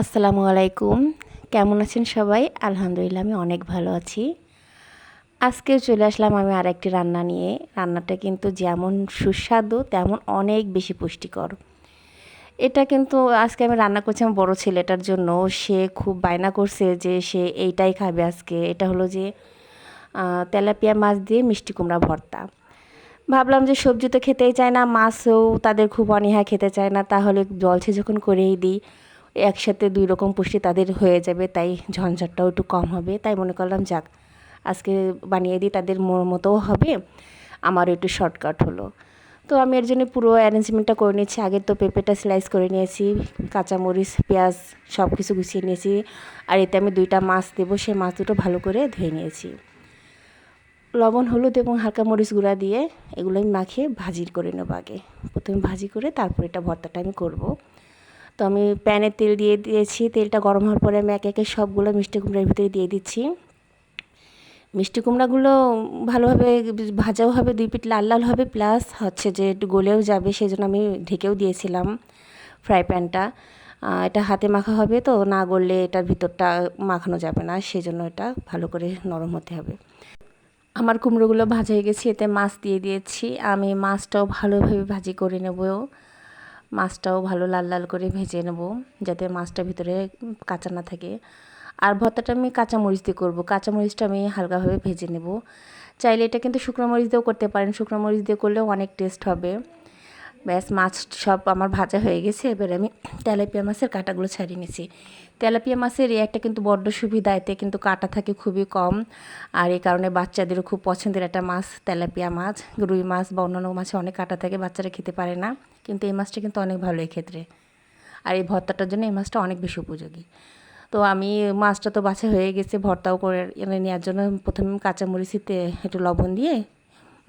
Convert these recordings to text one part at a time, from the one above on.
আসসালামু আলাইকুম। কেমন আছেন সবাই? আলহামদুলিল্লাহ আমি অনেক ভালো আছি। আজকে চলে আসলাম আমি আরেকটি রান্না নিয়ে। রান্নাটা কিন্তু যেমন সুস্বাদু তেমন অনেক বেশি পুষ্টিকর। এটা কিন্তু আজকে আমি রান্না করছি আমার বড় ছেলেটার জন্য। সে খুব বায়না করছে যে সে এইটাই খাবে আজকে। এটা হলো যে তেলাপিয়া মাছ দিয়ে মিষ্টি কুমড়া ভর্তা। ভাবলাম যে সবজি তো খেতেই চায় না, মাছও তাদের খুব অনীহা খেতে চায় না, তাহলে জলসে যখন করেই দিই একসাথে ২ রকম পুষ্টি তাদের হয়ে যাবে, তাই ঝঞ্ঝাটটাও একটু কম হবে। তাই মনে করলাম যাক আজকে বানিয়ে দিই, তাদের মতোও হবে, আমারও একটু শর্টকাট হলো। তো আমি এর জন্য পুরো অ্যারেঞ্জমেন্টটা করে নিয়েছি। আগে তো পেঁপেটা স্লাইস করে নিয়েছি, কাঁচামরিচ, পেঁয়াজ সব কিছু গুছিয়ে নিয়েছি। আর এতে আমি ২টা মাছ দেবো, সেই মাছ দুটো ভালো করে ধুয়ে নিয়েছি। লবণ, হলুদ এবং হালকা মরিচ গুঁড়া দিয়ে এগুলো আমি মাখিয়ে ভাজি করে নেবো আগে। প্রথমে ভাজি করে তারপর এটা ভর্তাটা আমি করব। তো আমি প্যানে তেল দিয়ে দিয়েছি। তেলটা গরম হওয়ার পরে আমি একে একে সবগুলো মিষ্টি কুমড়ার ভিতরে দিয়ে দিচ্ছি। মিষ্টি কুমড়াগুলো ভালোভাবে ভাজাও হবে, ২ পিঠ লাল লাল হবে, প্লাস হচ্ছে যে একটু গলেও যাবে, সেজন্য আমি ঢেকেও দিয়েছিলাম ফ্রাই প্যানটা। এটা হাতে মাখা হবে, তো না গললে এটার ভিতরটা মাখানো যাবে না, সেজন্য এটা ভালো করে নরম হতে হবে। আমার কুমড়োগুলো ভাজা হয়ে গেছে, এতে মাছ দিয়ে দিয়েছি। আমি মাছটাও ভালোভাবে ভাজি করে নেব। মাছটাও ভালো লাল লাল করে ভেজে নেব, যাতে মাছটার ভিতরে কাঁচা না থাকে। আর ভর্তাটা আমি কাঁচামরিচ দিয়ে করব। কাঁচামরিচটা আমি হালকাভাবে ভেজে নেব। চাইলে এটা কিন্তু শুকনো মরিচ দিয়েও করতে পারেন, শুকনো মরিচ দিয়ে করলেও অনেক টেস্ট হবে। ব্যাস, মাছ সব আমার ভাজা হয়ে গেছে। এবার আমি তেলাপিয়া মাছের কাঁটাগুলো ছাড়িয়ে নিয়েছি। তেলাপিয়া মাছের এই একটা কিন্তু বড্ড সুবিধা, এতে কিন্তু কাঁটা থাকে খুবই কম। আর এই কারণে বাচ্চাদেরও খুব পছন্দের একটা মাছ তেলাপিয়া মাছ। রুই মাছ বা অন্যান্য মাছে অনেক কাঁটা থাকে, বাচ্চারা খেতে পারে না, কিন্তু এই মাছটা কিন্তু অনেক ভালো এক্ষেত্রে। আর এই ভর্তাটার জন্য এই মাছটা অনেক বেশি উপযোগী। তো আমি মাছটা তো বাছা হয়ে গেছে, ভর্তাও করে এনে নেওয়ার জন্য প্রথমে কাঁচামরিচিতে একটু লবণ দিয়ে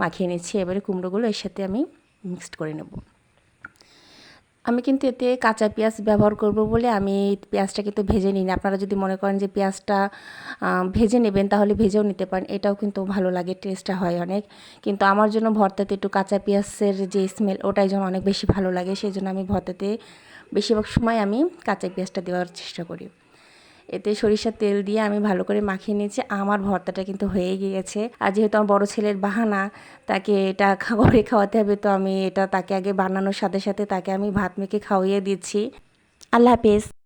মাখিয়ে নিচ্ছি। এবারে কুমড়োগুলো এর সাথে আমি মিক্সড করে নেব। আমি কিন্তু এতে কাঁচা পেঁয়াজ ব্যবহার করব বলে আমি পেঁয়াজটা কিন্তু ভেজে নিই না। আপনারা যদি মনে করেন যে পেঁয়াজটা ভেজে নেবেন, তাহলে ভেজেও নিতে পারেন, এটাও কিন্তু ভালো লাগে, টেস্টটা হয় অনেক। কিন্তু আমার জন্য ভর্তাতে একটু কাঁচা পেঁয়াজের যে স্মেল, ওটাই যেন অনেক বেশি ভালো লাগে, সেই জন্য আমি ভর্তাতে বেশিরভাগ সময় আমি কাঁচা পেঁয়াজটা দেওয়ার চেষ্টা করি। এতে সরিষার তেল দিয়ে আমি ভালো করে মাখিয়ে নিয়েছি। আমার ভর্তাটা কিন্তু হয়ে গিয়েছে। আর যেহেতু আমার বড় ছেলের বাহানা, তাকে এটা করে খাওয়াতে হবে, তো আমি এটা তাকে আগে বানানোর সাথে সাথে তাকে আমি ভাত মেখে খাওয়িয়ে দিচ্ছি। আল্লাহ হাফেজ।